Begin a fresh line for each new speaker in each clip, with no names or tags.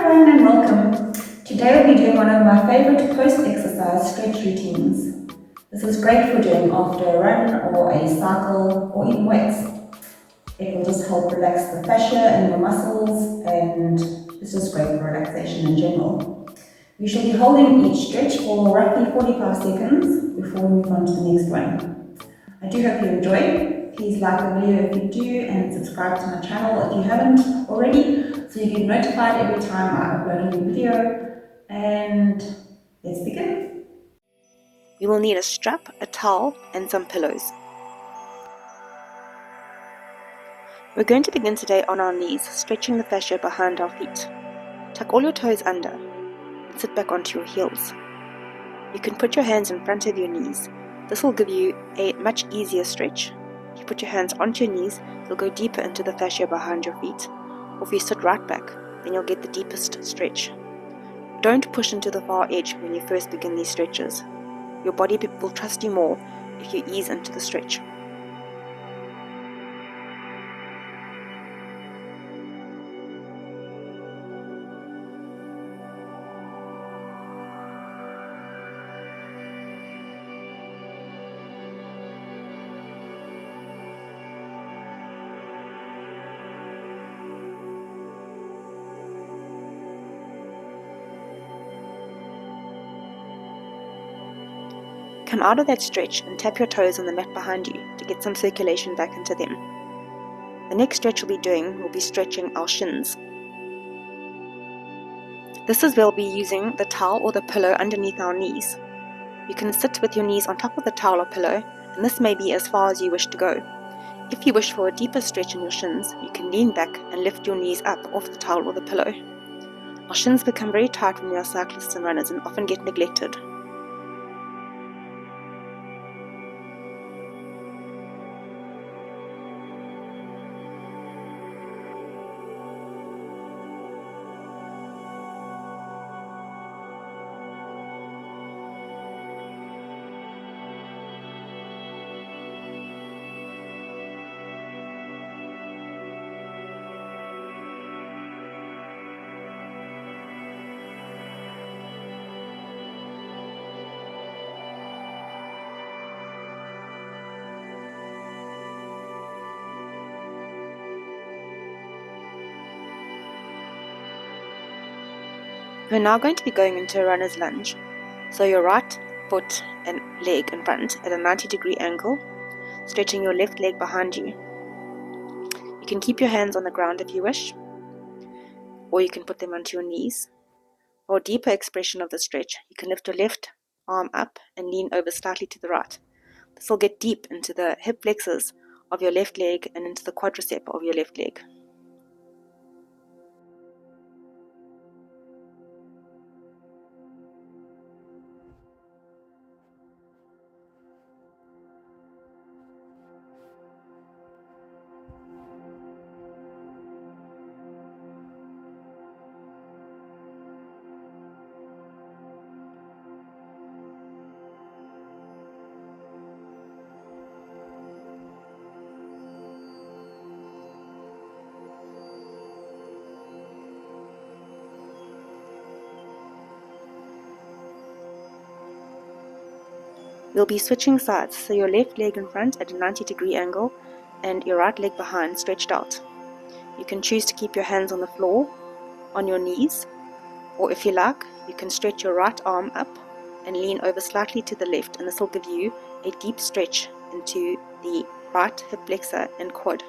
everyone and welcome. Today we'll be doing one of my favorite post-exercise stretch routines. This is great for doing after a run or a cycle or even weights. It will just help relax the fascia in your muscles and it's just great for relaxation in general. We shall be holding each stretch for roughly 45 seconds before we move on to the next one. I do hope you enjoy. Please like the video if you do and subscribe to my channel if you haven't already so you get notified every time I upload a new video. And let's begin.
You will need a strap, a towel, and some pillows. We're going to begin today on our knees, stretching the fascia behind our feet. Tuck all your toes under and sit back onto your heels. You can put your hands in front of your knees. This will give you a much easier stretch. If you put your hands onto your knees, you'll go deeper into the fascia behind your feet. Or if you sit right back, then you'll get the deepest stretch. Don't push into the far edge when you first begin these stretches. Your body will trust you more if you ease into the stretch. Come out of that stretch and tap your toes on the mat behind you to get some circulation back into them. The next stretch we'll be doing will be stretching our shins. This is where we'll be using the towel or the pillow underneath our knees. You can sit with your knees on top of the towel or pillow, and this may be as far as you wish to go. If you wish for a deeper stretch in your shins, you can lean back and lift your knees up off the towel or the pillow. Our shins become very tight when we are cyclists and runners and often get neglected. We're now going to be going into a runner's lunge. So your right foot and leg in front at a 90-degree angle, stretching your left leg behind you. You can keep your hands on the ground if you wish, or you can put them onto your knees. For a deeper expression of the stretch, you can lift your left arm up and lean over slightly to the right. This will get deep into the hip flexors of your left leg and into the quadricep of your left leg. We'll be switching sides, so your left leg in front at a 90-degree angle and your right leg behind stretched out. You can choose to keep your hands on the floor, on your knees, or if you like, you can stretch your right arm up and lean over slightly to the left, and this will give you a deep stretch into the right hip flexor and quad.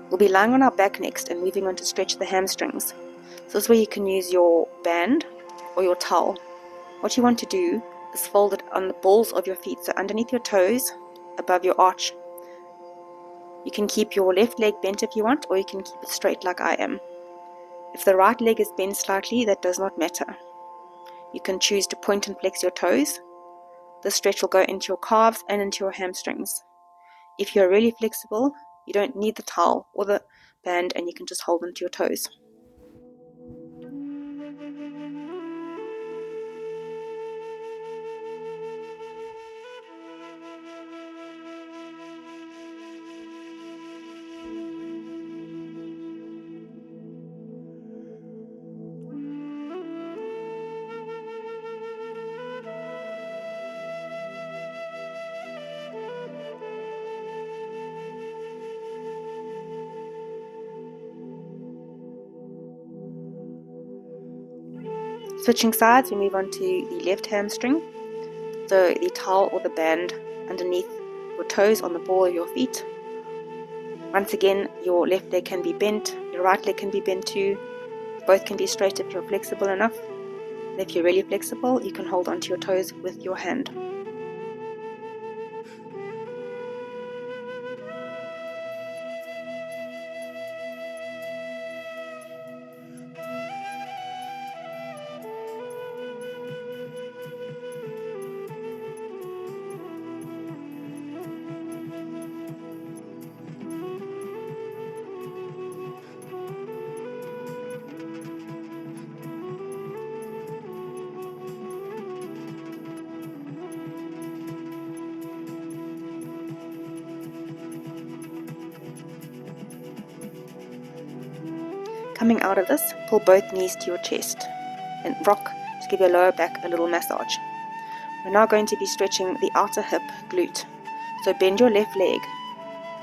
We'll be lying on our back next and moving on to stretch the hamstrings. So this is where you can use your band or your towel. What you want to do is fold it on the balls of your feet, so underneath your toes, above your arch. You can keep your left leg bent if you want, or you can keep it straight like I am. If the right leg is bent slightly, that does not matter. You can choose to point and flex your toes. This stretch will go into your calves and into your hamstrings. If you're really flexible, you don't need the towel or the band, and you can just hold onto your toes. Switching sides, we move on to the left hamstring. So the towel or the band underneath your toes on the ball of your feet. Once again, your left leg can be bent, your right leg can be bent too. Both can be straight if you're flexible enough. And if you're really flexible, you can hold onto your toes with your hand. Coming out of this, pull both knees to your chest and rock to give your lower back a little massage. We're now going to be stretching the outer hip glute. So bend your left leg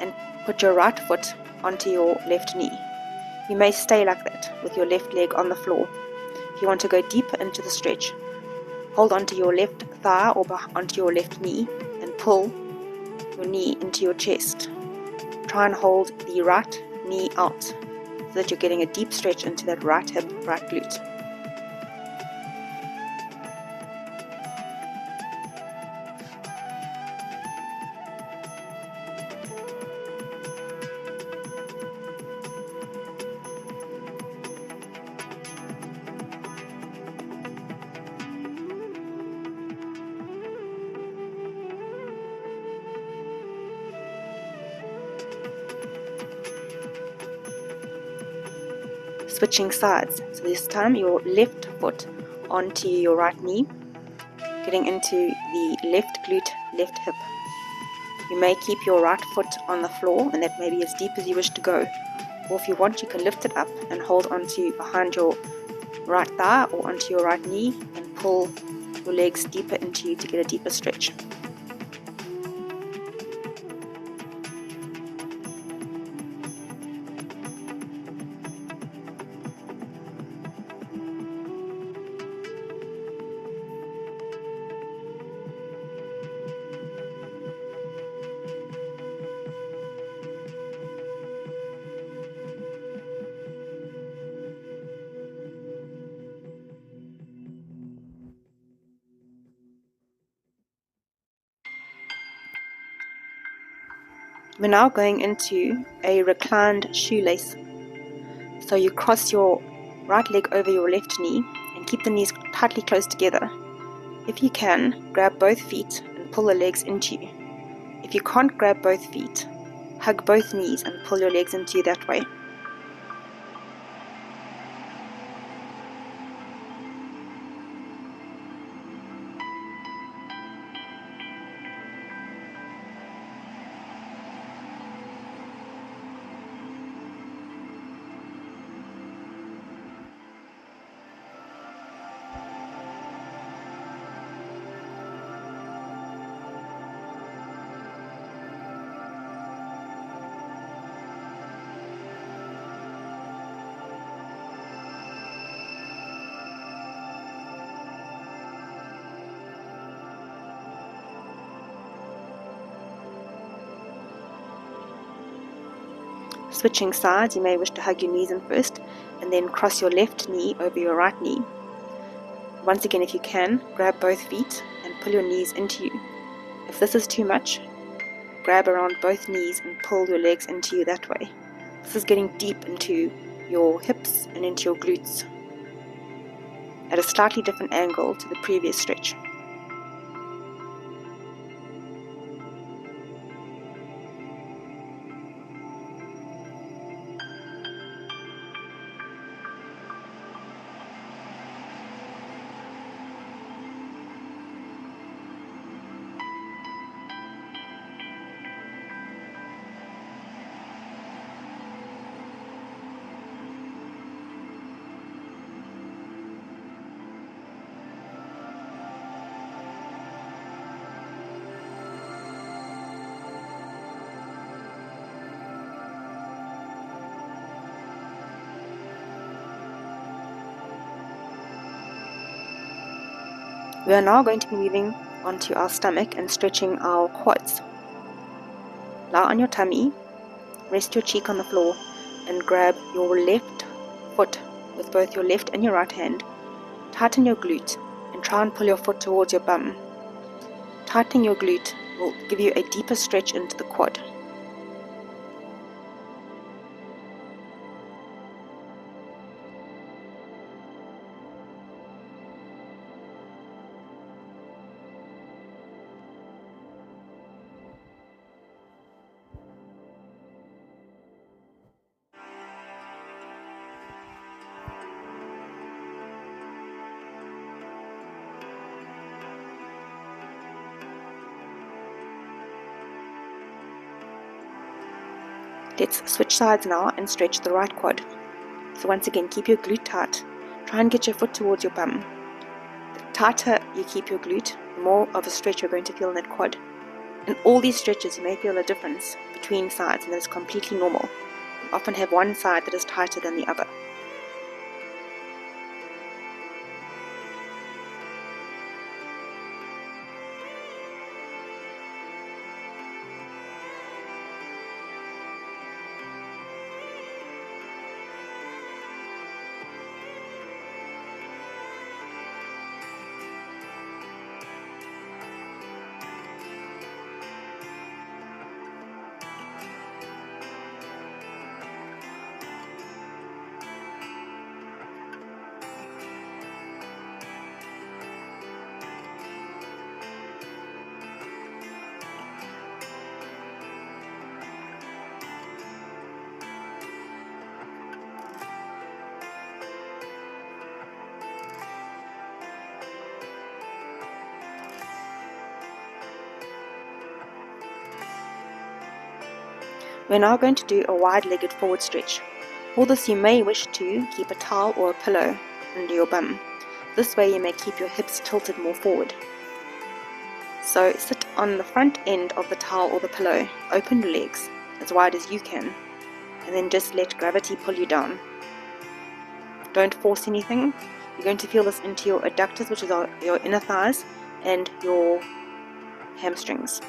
and put your right foot onto your left knee. You may stay like that with your left leg on the floor. If you want to go deeper into the stretch, hold onto your left thigh or onto your left knee and pull your knee into your chest. Try and hold the right knee out so that you're getting a deep stretch into that right hip, right glute. Switching sides, so this time your left foot onto your right knee, getting into the left glute, left hip. You may keep your right foot on the floor, and that may be as deep as you wish to go, or if you want, you can lift it up and hold onto behind your right thigh or onto your right knee and pull your legs deeper into you to get a deeper stretch. We're now going into a reclined shoelace. So you cross your right leg over your left knee and keep the knees tightly close together. If you can, grab both feet and pull the legs into you. If you can't grab both feet, hug both knees and pull your legs into you that way. Switching sides, you may wish to hug your knees in first and then cross your left knee over your right knee. Once again, if you can, grab both feet and pull your knees into you. If this is too much, grab around both knees and pull your legs into you that way. This is getting deep into your hips and into your glutes at a slightly different angle to the previous stretch. We are now going to be moving onto our stomach and stretching our quads. Lie on your tummy, rest your cheek on the floor, and grab your left foot with both your left and your right hand. Tighten your glute and try and pull your foot towards your bum. Tightening your glute will give you a deeper stretch into the quad. Let's switch sides now and stretch the right quad. So once again, keep your glute tight. Try and get your foot towards your bum. The tighter you keep your glute, the more of a stretch you're going to feel in that quad. In all these stretches, you may feel a difference between sides, and that is completely normal. You often have one side that is tighter than the other. We're now going to do a wide-legged forward stretch. For this, you may wish to keep a towel or a pillow under your bum. This way you may keep your hips tilted more forward. So sit on the front end of the towel or the pillow, open your legs as wide as you can, and then just let gravity pull you down. Don't force anything. You're going to feel this into your adductors, which is your inner thighs, and your hamstrings.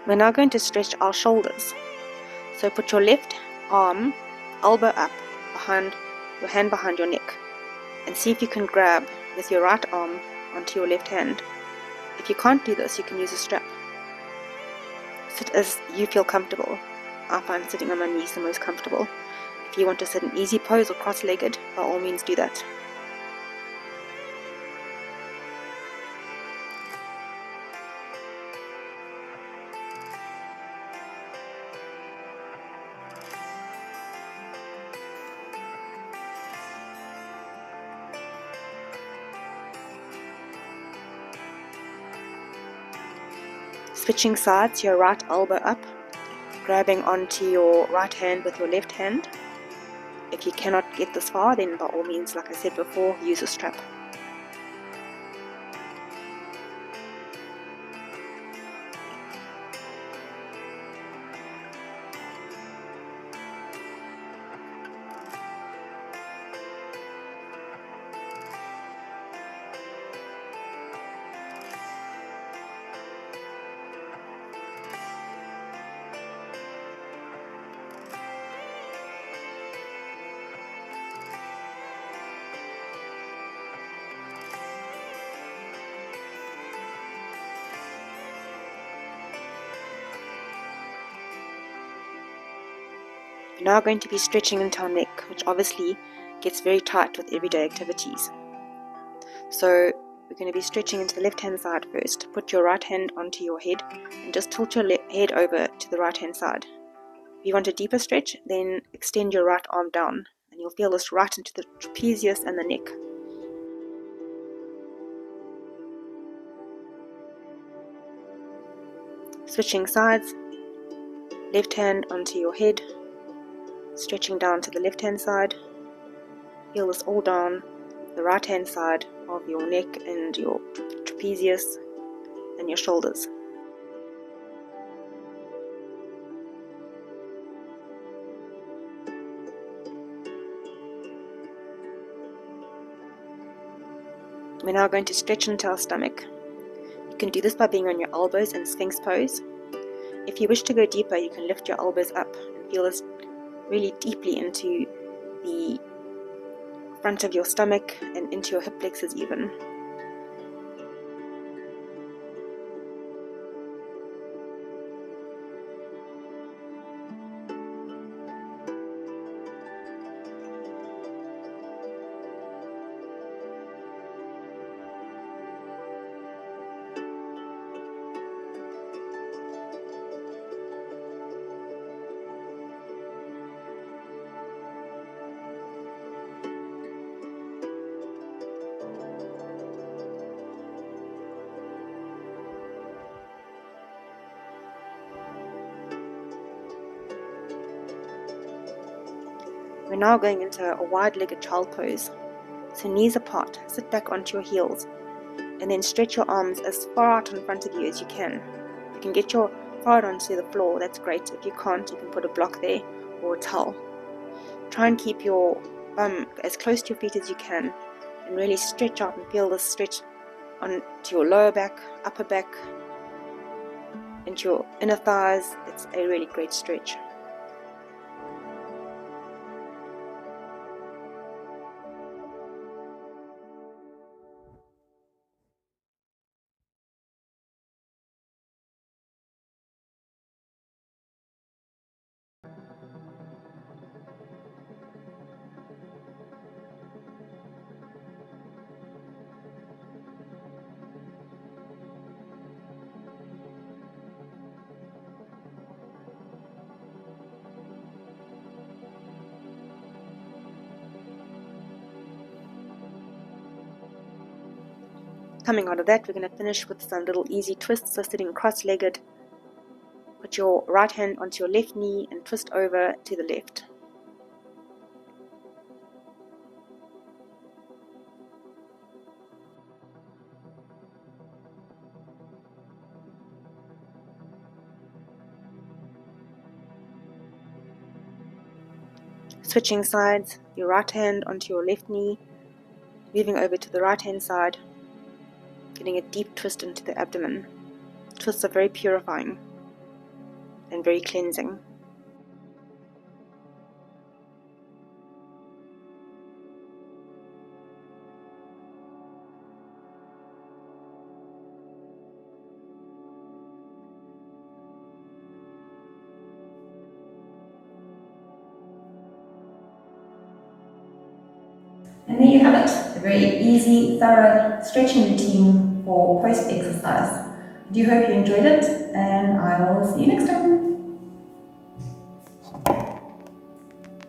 We're now going to stretch our shoulders. So put your left arm, elbow up, behind your hand behind your neck, and see if you can grab with your right arm onto your left hand. If you can't do this, you can use a strap. Sit as you feel comfortable. I find sitting on my knees the most comfortable. If you want to sit in easy pose or cross-legged, by all means do that. Switching sides, your right elbow up, grabbing onto your right hand with your left hand. If you cannot get this far, then by all means, like I said before, use a strap. We're now going to be stretching into our neck, which obviously gets very tight with everyday activities. So we're going to be stretching into the left hand side first. Put your right hand onto your head and just tilt your head over to the right hand side. If you want a deeper stretch, then extend your right arm down and you'll feel this right into the trapezius and the neck. Switching sides, left hand onto your head, stretching down to the left hand side. Feel this all down the right hand side of your neck and your trapezius and your shoulders. We're now going to stretch into our stomach. You can do this by being on your elbows in Sphinx pose. If you wish to go deeper, you can lift your elbows up and feel this really deeply into the front of your stomach and into your hip flexors even. We're now going into a wide-legged child pose. So knees apart, sit back onto your heels, and then stretch your arms as far out in front of you as you can. If you can get your forehead onto the floor, that's great. If you can't, you can put a block there or a towel. Try and keep your bum as close to your feet as you can, and really stretch out and feel this stretch onto your lower back, upper back, into your inner thighs. It's a really great stretch. Coming out of that, we're going to finish with some little easy twists. So sitting cross-legged, put your right hand onto your left knee and twist over to the left. Switching sides, your right hand onto your left knee, moving over to the right hand side, getting a deep twist into the abdomen. Twists are very purifying and very cleansing.
And there you have it, a very easy, thorough stretching routine for post-exercise. I do hope you enjoyed it, and I will see you next time.